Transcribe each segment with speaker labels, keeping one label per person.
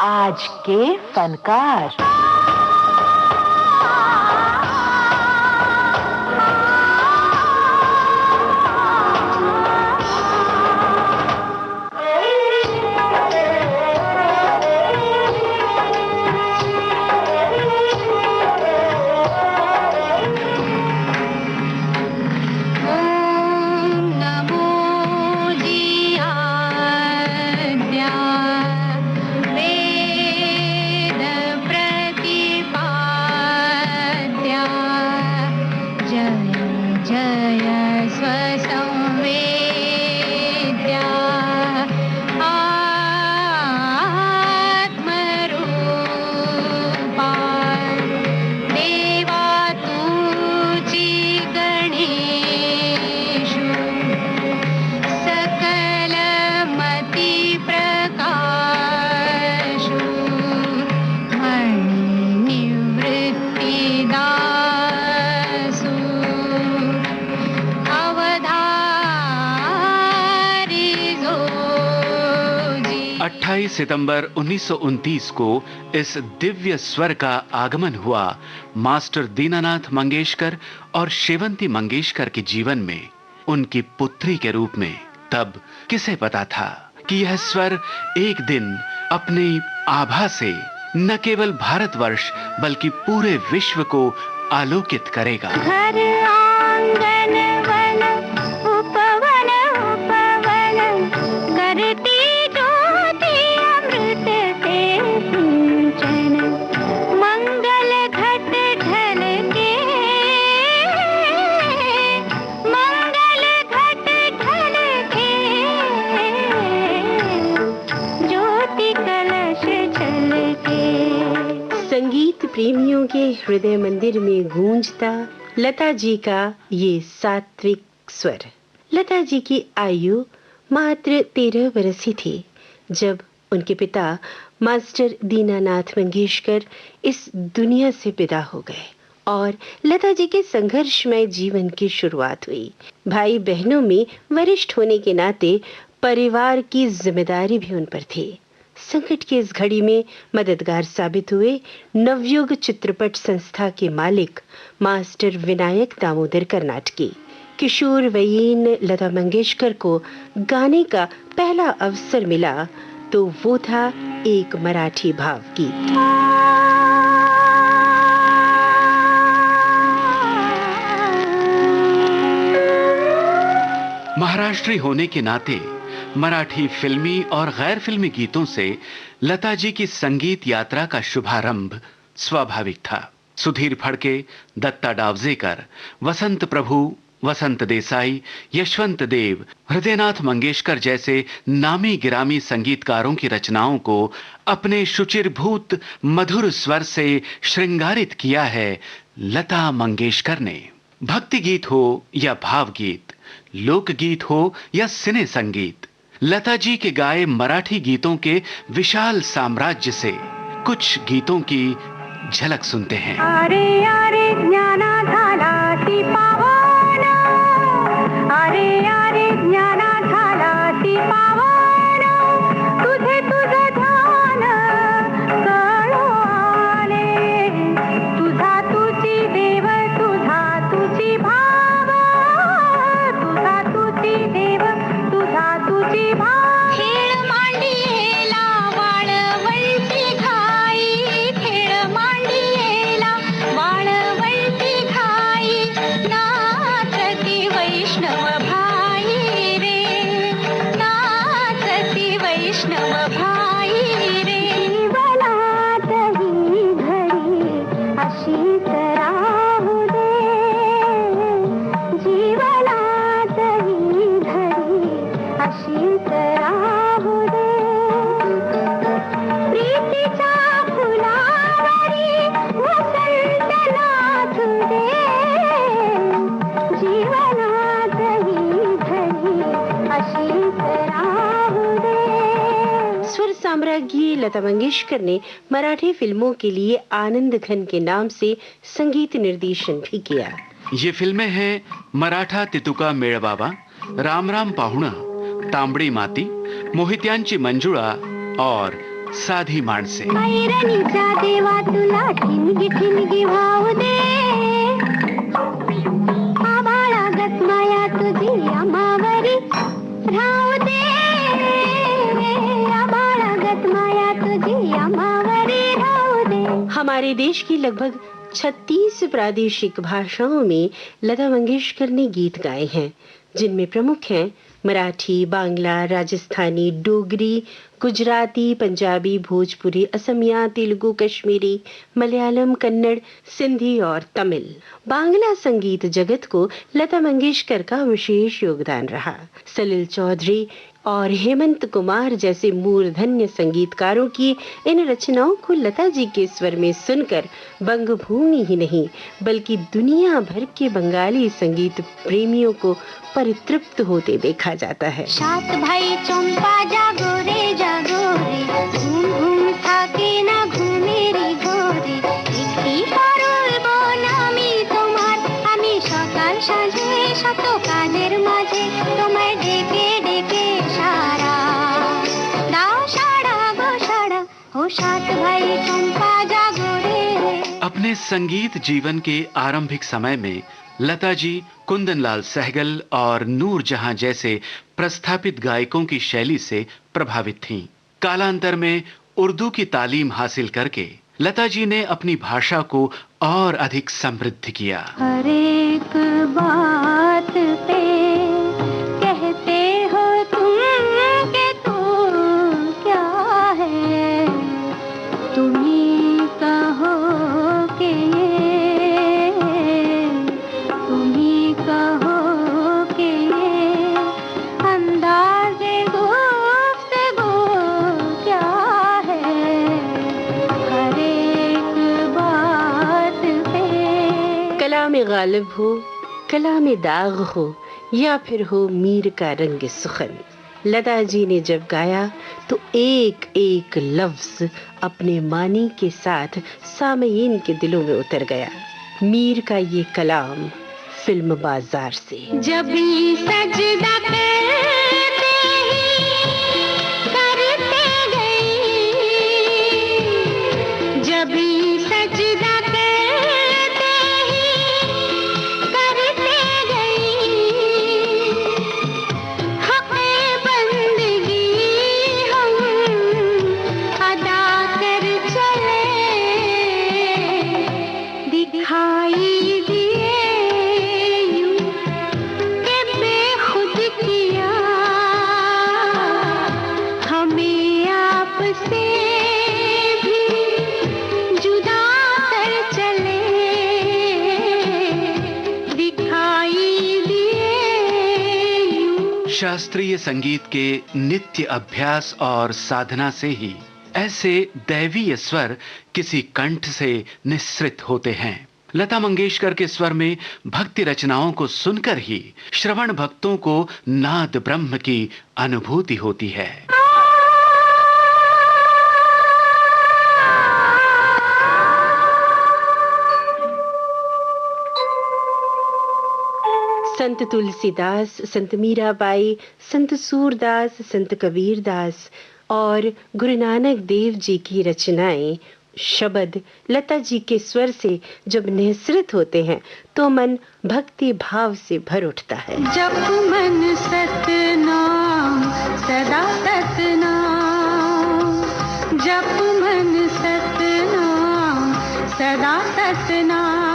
Speaker 1: आज के फनकार।
Speaker 2: जय स्वसंवेद्या आत्मरूपा देवा तुझी गणेशु सकल मति प्रकाशु मणि निवृत्तिदा
Speaker 3: 28 सितंबर 1929 को इस दिव्य स्वर का आगमन हुआ मास्टर दीनानाथ मंगेशकर और शेवंती मंगेशकर के जीवन में उनकी पुत्री के रूप में। तब किसे पता था कि यह स्वर एक दिन अपनी आभा से न केवल भारतवर्ष बल्कि पूरे विश्व को आलोकित करेगा।
Speaker 2: घर आंगन वन उपवन उपवन करती
Speaker 4: संगीत प्रेमियों के हृदय मंदिर में गूंजता लता जी का ये सात्विक स्वर। लता जी की आयु मात्र 13 वर्ष ही थी जब उनके पिता मास्टर दीनानाथ मंगेशकर इस दुनिया से विदा हो गए और लता जी के संघर्षमय जीवन की शुरुआत हुई। भाई बहनों में वरिष्ठ होने के नाते परिवार की जिम्मेदारी भी उन पर थी। संकट की इस घड़ी में मददगार साबित हुए नवयुग चित्रपट संस्था के मालिक मास्टर विनायक दामोदर कर्नाटकी। किशोर वयीन लता मंगेशकर को गाने का पहला अवसर मिला तो वो था एक मराठी भावगीत।
Speaker 3: महाराष्ट्री होने के नाते मराठी फिल्मी और गैर फिल्मी गीतों से लता जी की संगीत यात्रा का शुभारंभ स्वाभाविक था। सुधीर फड़के, दत्ता डावजेकर, वसंत प्रभु, वसंत देसाई, यशवंत देव, हृदयनाथ मंगेशकर जैसे नामी गिरामी संगीतकारों की रचनाओं को अपने शुचिरभूत मधुर स्वर से श्रृंगारित किया है लता मंगेशकर ने। भक्ति गीत हो या भावगीत, लोकगीत हो या सिने संगीत, लता जी के गाए मराठी गीतों के विशाल साम्राज्य से कुछ गीतों की झलक सुनते हैं।
Speaker 2: अरे अरे ज्ञाना झाला ती पावन, अरे अरे ज्ञाना झाला ती पावन, तुझे तुझे ध्यान कळो आले, तुझा तुझी देव तुझा तुझी भाव, तुझा तुझी देव तुझा तुझी भाव। खेळ मांडियेला वाळवंटी घाई, खेळ मांडियेला वाळवंटी घाई, नाचती वैष्णव भाई रे, नाचती वैष्णव भाई रे। जीवनात ही घडी अशीच राहू दे, जीवनात ही घडी अशीच राहू दे, प्रीतीच्या फुलावरी वसंत नाचू दे, जीवनात ही घडी अशीच राहू दे।
Speaker 4: स्वर साम्राज्ञी लता मंगेशकर ने मराठी फिल्मों के लिए आनंद घन के नाम से संगीत निर्देशन भी किया।
Speaker 3: ये फिल्में हैं मराठा तितुका मेळबाबा, राम राम पाहुणा, तांबडी माती, मोहित्यांची मंजुळा और साधी माणसे.
Speaker 2: ऐरणीचा देवा तुला ठिणगी ठिणगी वाहू दे. आभाळागत माया तुझी आम्हावरी राहू दे. आभाळागत माया तुझी आम्हावरी राहू दे.
Speaker 4: हमारे देश की लगभग 36 प्रादेशिक भाषाओं में लता मंगेशकर ने गीत गाए हैं, जिनमें प्रमुख हैं मराठी, बांग्ला, राजस्थानी, डोगरी, गुजराती, पंजाबी, भोजपुरी, असमिया, तेलुगु, कश्मीरी, मलयालम, कन्नड़, सिंधी और तमिल. बांग्ला संगीत जगत को लता मंगेशकर का विशेष योगदान रहा. सलिल चौधरी और हेमंत कुमार जैसे मूर्धन्य संगीतकारों की इन रचनाओं को लता जी के स्वर में सुनकर बंगभूमि ही नहीं बल्कि दुनिया भर के बंगाली संगीत प्रेमियों को परितृप्त होते देखा जाता है.
Speaker 2: सात भाई चंपा जागो रे घूम घूम थाके ना घुमेरी गोरे. একটি করব নামি তোমার আমি সকাল সাজে শত কাজের মাঝে তোমায় ডেকে ডেকে সারা দাও সারা গো সারা ও সাত ভাই চম্পা জাগো রে.
Speaker 3: अपने संगीत जीवन के आरंभिक समय में लता जी कुंदनलाल सहगल और नूरजहां जैसे प्रस्थापित गायकों की शैली से प्रभावित थीं. कालांतर में उर्दू की तालीम हासिल करके लता जी ने अपनी भाषा को और अधिक समृद्ध किया.
Speaker 2: हर एक बात पे कहते हो तुम के तू क्या है. तुम्ही कहो के तुम्ही कहो के अंदाज़े गुफ्तगू क्या है. हर एक बात पे
Speaker 4: कला में गालिब हो, कला में दाग हो या फिर हो मीर का रंग सुखन, लता जी ने जब गाया तो एक एक लफ्ज अपने मानी के साथ सामयीन के दिलों में उतर गया. मीर का ये कलाम फिल्म बाजार से.
Speaker 2: जब भी सजदा करते गई, जब भी सजदा करते गई, हक़े बंदगी हम अदा कर चले. दिखाई दिए हमें आपसे भी जुदा कर चले. दिखाई दिए
Speaker 3: शास्त्रीय संगीत के नित्य अभ्यास और साधना से ही ऐसे दैवीय स्वर किसी कंठ से निस्सृत होते हैं. लता मंगेशकर के स्वर में भक्ति रचनाओं को सुनकर ही श्रवण भक्तों को नाद ब्रह्म की अनुभूति होती है.
Speaker 4: संत तुलसीदास, संत मीराबाई, संत सूरदास, संत कबीरदास और गुरु नानक देव जी की रचनाएं, शब्द लता जी के स्वर से जब निःसृत होते हैं तो मन भक्ति भाव से भर उठता है.
Speaker 2: जप मन सतनाम सदा सतनाम. जप मन सतनाम सदा सतनाम.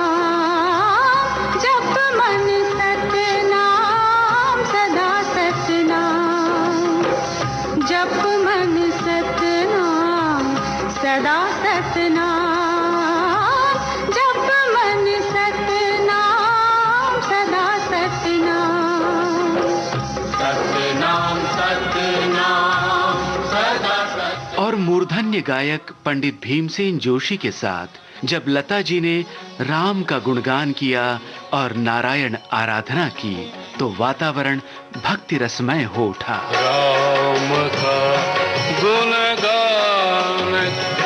Speaker 2: जप मन सतनाम सदा सतनाम. जप मन सतनाम सदा सतनाम. जप मन सतनाम सदा सतनाम.
Speaker 3: और मूर्धन्य गायक पंडित भीमसेन जोशी के साथ जब लता जी ने राम का गुणगान किया और नारायण आराधना की तो वातावरण भक्ति रसमय हो उठा.
Speaker 5: राम का गुणगान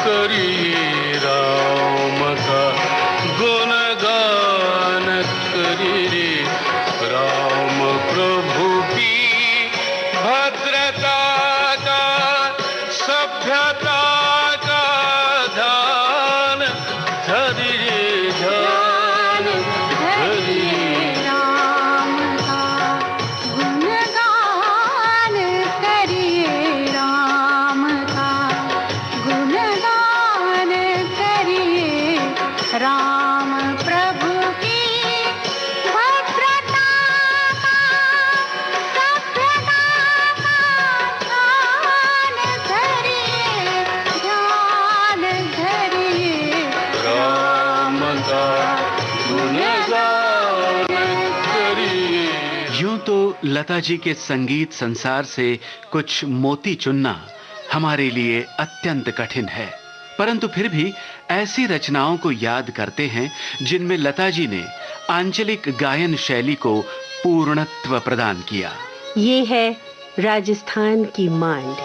Speaker 5: करिए, राम का गुणगान करिए. राम प्रभु की भद्रता का सभ्यता
Speaker 3: लता जी के संगीत संसार से कुछ मोती चुनना हमारे लिए अत्यंत कठिन है, परंतु फिर भी ऐसी रचनाओं को याद करते हैं जिनमें लता जी ने आंचलिक गायन शैली को पूर्णत्व प्रदान किया।
Speaker 4: ये है राजस्थान की मांड।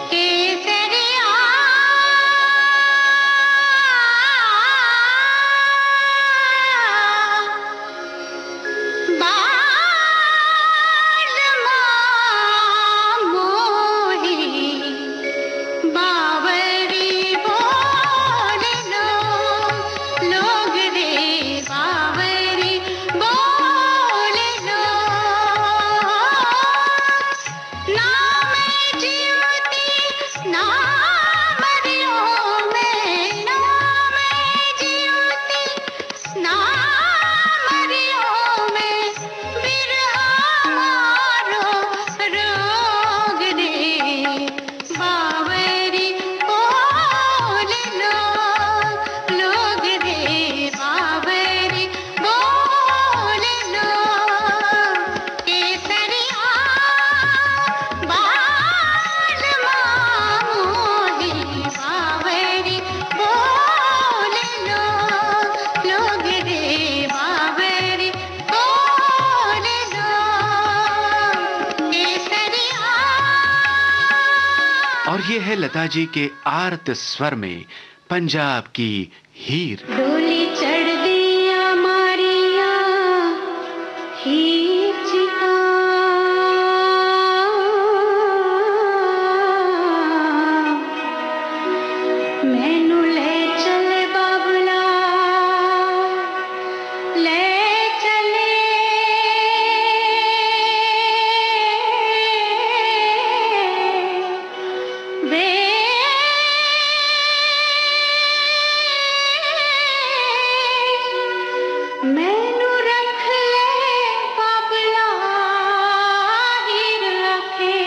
Speaker 3: और ये है लता जी के आर्त स्वर में पंजाब की हीर।
Speaker 2: डोली चढ़ दिया मारिया हीर चिका, मैनू ले चले बाबला ले चले, वे मैनू रख ले बाबला हीर रखे।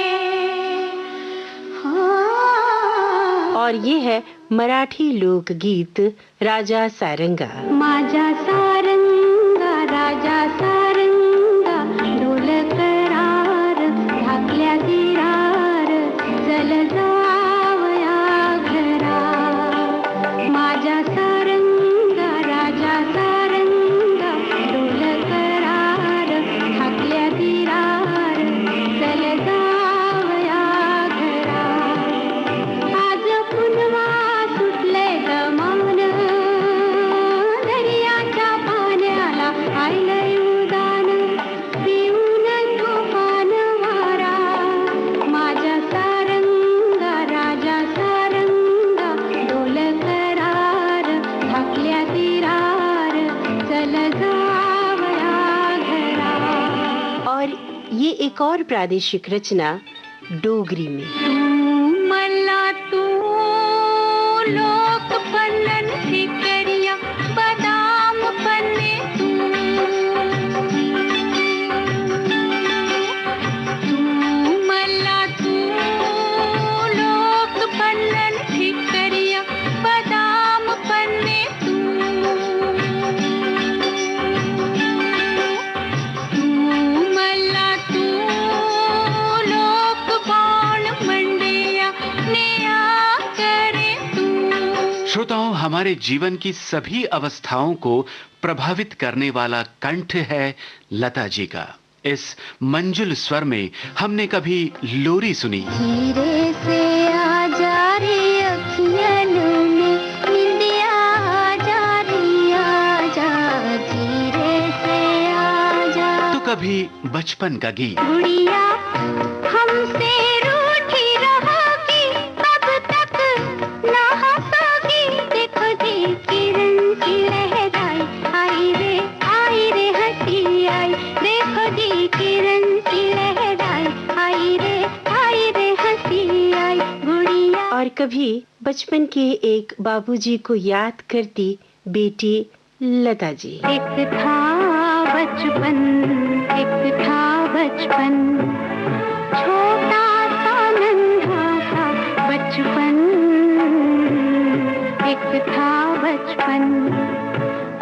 Speaker 2: हाँ।
Speaker 4: और ये है मराठी लोकगीत राजा सारंगा।
Speaker 2: माझा सारंगा राजा सारंगा, ढोल करार ढाकल्या दिरार, चल जावया घरा। माझा सारंगा राजा सारंगा, ढोल करार ढाकल्या दिरार, चल जावया घरा। आज पुन्हा सुटले गमान, दर्याच्या पाण्याला आयलंय उदान, पिऊन तुफान वारा। माझा सारंगा राजा सारंगा, डोल करार ढाकल्या तिरार, चल जावया घरा।
Speaker 4: और ये एक और प्रादेशिक रचना डोगरी में।
Speaker 2: तू मला तू लोक पन्नन ठिकरिया, बदाम पन्ने तू। तू मला तू लोक पन्नन ठिकरिया, बदाम पन्ने तू। तू मला तू लोक बाण मंडिया, नेया करे तू।
Speaker 3: श्रोताओं, हमारे जीवन की सभी अवस्थाओं को प्रभावित करने वाला कंठ है लता जी का। इस मंजुल स्वर में हमने कभी लोरी सुनी,
Speaker 2: धीरे से आजा रे अखियन में निंदिया, आजा रे आजा, धीरे से आजा।
Speaker 3: तो कभी बचपन का गीत,
Speaker 2: गुड़िया हमसे रूठी रहोगी, अब तक ना हंसोगी। देखो जी किरण की लहराई, आई रे हंसी आई। देखो जी किरण की लहराई, आई रे हंसी आई। गुड़िया।
Speaker 4: और कभी बचपन के एक बाबूजी को याद करती बेटी लता जी।
Speaker 2: एक था बचपन, एक था बचपन, छोटा सा नन्हा सा बचपन। एक था बचपन,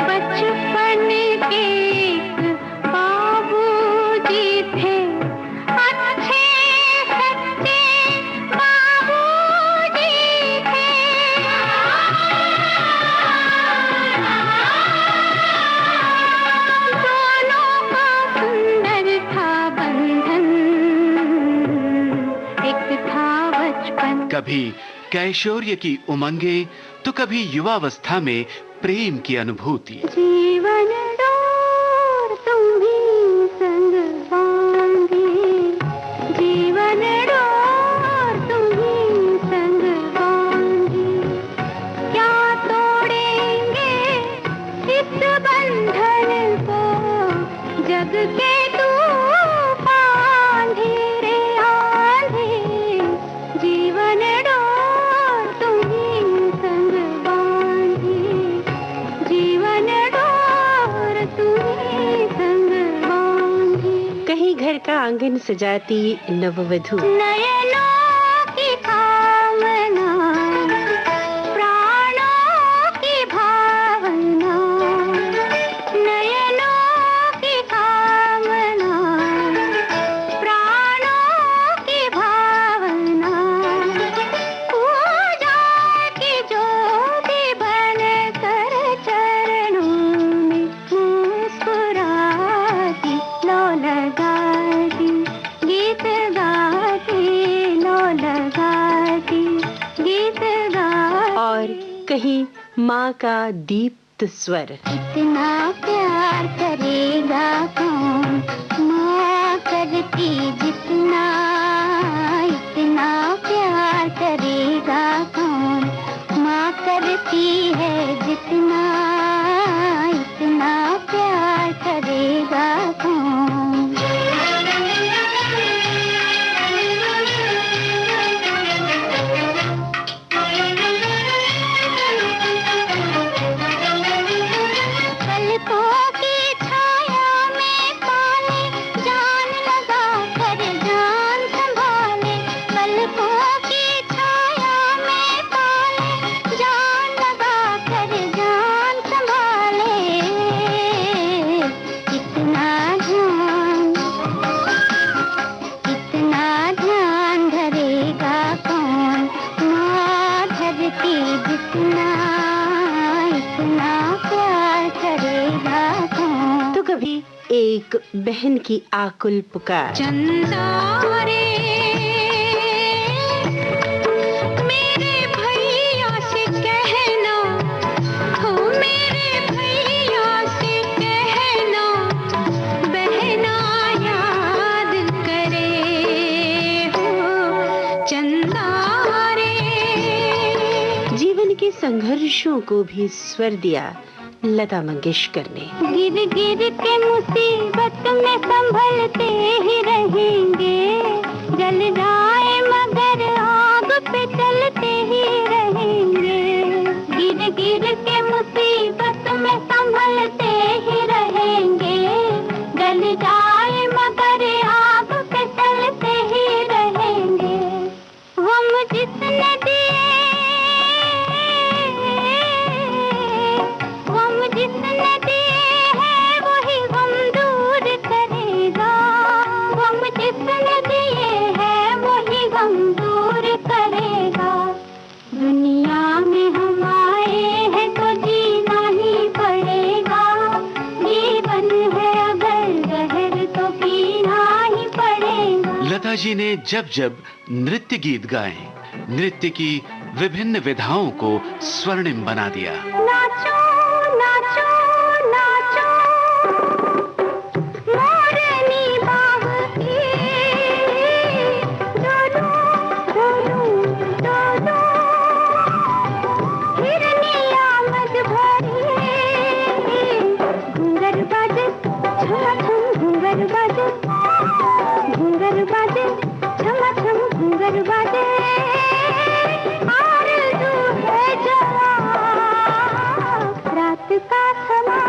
Speaker 2: बचपन के एक बाबूजी थे,
Speaker 3: कभी कैशोर्य की उमंगे तो कभी युवावस्था में प्रेम की अनुभूति।
Speaker 2: जीवन डोर तुम्ही संग बांधे, जीवन डोर तुम्ही संग बांधे, क्या तोड़ेंगे इस बंधन को, जग के तूफान धीरे आंधे, जीवन डोर तुम्ही संग बांधे, जीवन डोर तुम्ही संग बांधे।
Speaker 4: कहीं घर का आंगन सजाती नववधू,
Speaker 2: नयनों की कामना, प्राणों की भावना, नयनों की कामना, प्राणों की भावना, पूजा की ज्योति बनकर चरणों में मुस्कुराती लो लगाती, गीत गाती लो लगाती, गीत गाती।
Speaker 4: और कहीं माँ का दीप्त स्वर,
Speaker 2: इतना प्यार करेगा कौन, माँ करती जितना, इतना प्यार करेगा कौन, माँ करती है जितना, इतना प्यार करेगा कौन। पलकों की छाया में पाले, जान लगा कर जान संभाले, पलकों की छाया में पाले, जान लगा कर जान संभाले, इतना ध्यान धरेगा कौन, माँ धरती जितना, इतना प्यार करेगा कौन।
Speaker 4: तो कभी एक बहन की आकुल पुकार,
Speaker 2: चंदा रे मेरे भैया से कहना, हो मेरे भैया से कहना, बहना याद करे हो चंदा रे।
Speaker 4: जीवन के संघर्षों को भी स्वर दिया लता मंगेशकर ने।
Speaker 2: गिर गिर के मुसीबत में संभलते ही रहेंगे, जल जाए मगर आग पे चलते ही रहेंगे, गिर गिर के मुसीबत में संभलते ही रहेंगे, जल जाए मगर आग पे चलते ही रहेंगे। हम जिसने दिए, हम जिसने दिए हैं वही गम दूर करेगा, हम जिसने दिए हैं वही गम दूर करेगा। दुनिया में हम आए हैं तो जीना ही पड़ेगा, जीवन है अगर जहर तो पीना ही पड़ेगा।
Speaker 3: लता जी ने जब जब नृत्य गीत गाए, नृत्य की विभिन्न विधाओं को स्वर्णिम बना दिया।
Speaker 2: नाचो नाचो नाचो मोरनी बाह की, डोलो डोलो डोलो, हिरनी आमद भरी, घूंगर बाजे छम छम घूंगर बाजे, घूंगर बाजे छम छम घूंगर बाजे, आरज़ू है जवां रात का समा।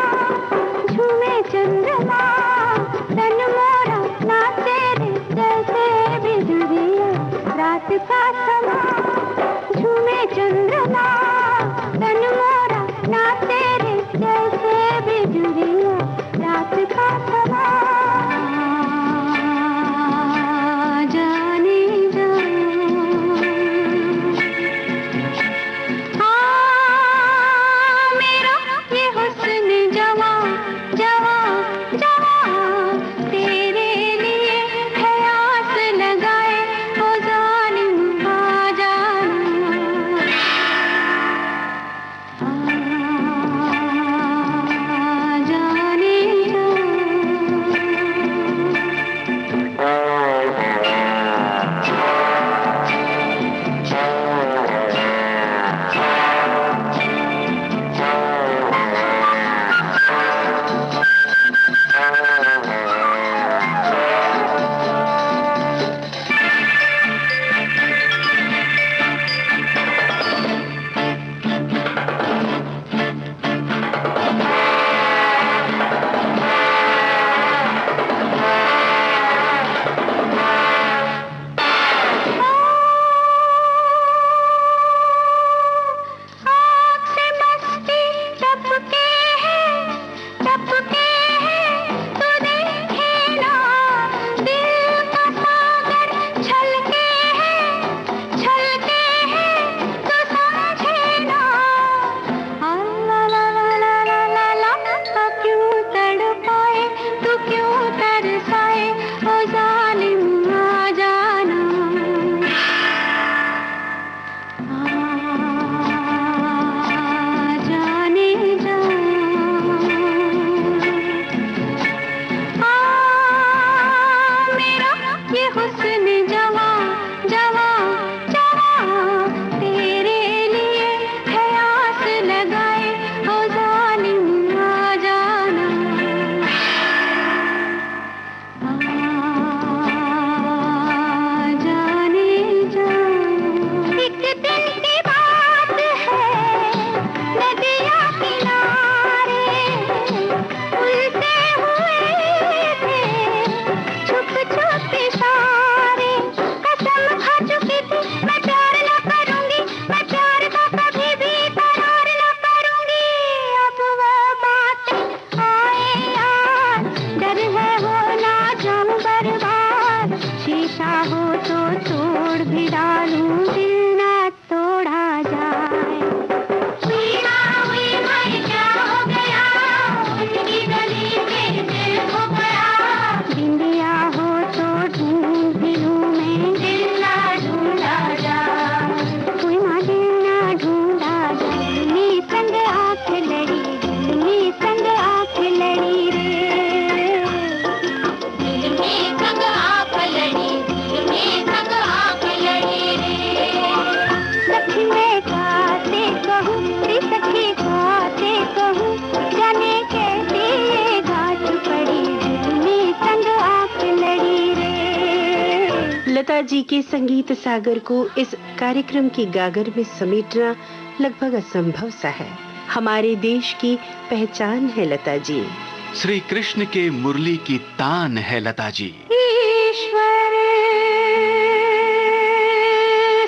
Speaker 4: लता जी के संगीत सागर को इस कार्यक्रम की गागर में समेटना लगभग असंभव सा है। हमारे देश की पहचान है लता जी।
Speaker 3: श्री कृष्ण के मुरली की तान है लता जी।
Speaker 2: ईश्वर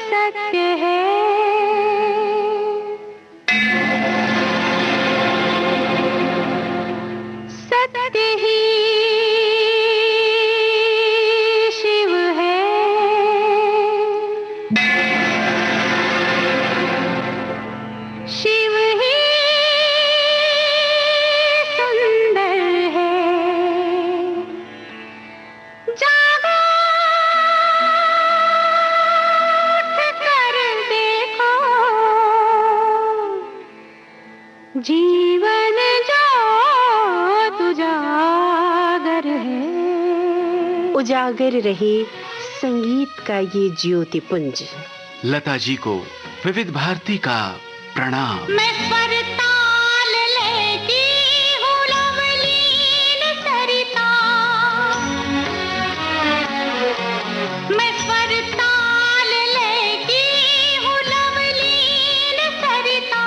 Speaker 2: सत्य है, सत्य ही शिव है, शिव ही सुंदर है। जागो उठ कर देखो, जीवन जो उजागर है।
Speaker 4: उजागर रहे संगीत का ये ज्योतिपुंज।
Speaker 3: लता जी को विविध भारती का प्रणाम।
Speaker 2: मैं स्वर ताल लेती हूँ लवलीन सरिता, मैं स्वर ताल लेती हूँ लवलीन सरिता,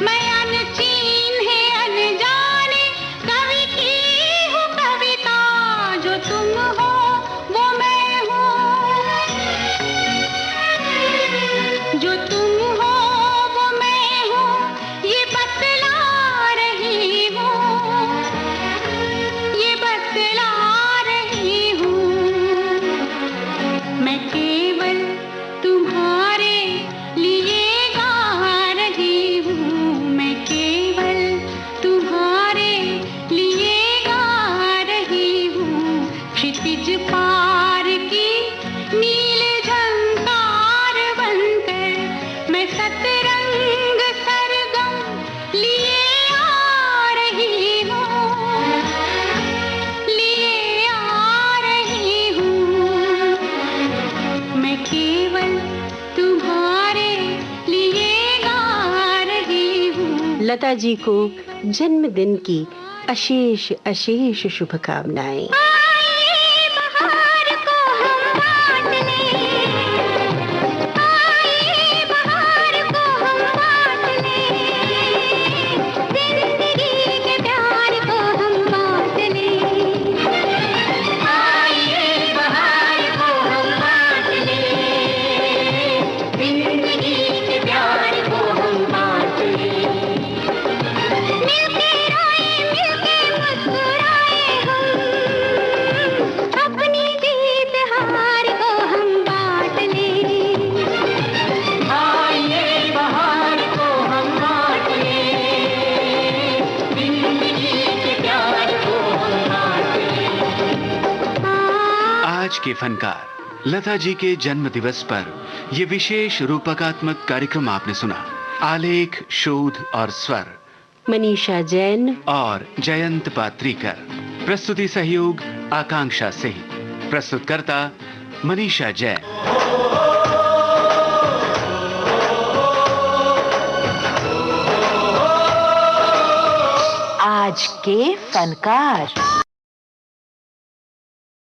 Speaker 2: मैं अनचिन्हे अनजाने कवि की हूँ कविता, जो तुम हो वो मैं हूँ, जो तुम हो वो मैं हूँ, ये बतला रही हूँ, ये बतला रही हूँ। मैं केवल तुम्हारे लिए गा रही हूँ, मैं केवल तुम्हारे लिए गा रही हूँ। क्षितिज पार की नील झंकार बनकर मैं सतरंग सरगम लिए आ रही हूँ, लिए आ रही हूँ। मैं केवल तुम्हारे लिए गा रही हूँ।
Speaker 4: लता जी को जन्मदिन की अशेष अशेष शुभकामनाएं।
Speaker 2: आइए बहार को हम बांट लें, आइए बहार को हम बांट लें, जिंदगी के प्यार को हम बांट लें। आइए बहार को हम बांट लें, जिंदगी के प्यार को हम बांट लें। मिलके रोए मिलके मुस्कुराए हम, अपनी जीत हार को हम बांट लें। आइए बहार को हम बांट लें, जिंदगी के प्यार को हम बांट लें।
Speaker 3: आज के फनकार लता जी के जन्म दिवस पर यह विशेष रूपकात्मक कार्यक्रम आपने सुना। आलेख, शोध और स्वर
Speaker 4: मनीषा जैन
Speaker 3: और जयंत पात्रीकर। प्रस्तुति सहयोग आकांक्षा सिंह। प्रस्तुतकर्ता मनीषा जैन।
Speaker 1: आज के फनकार।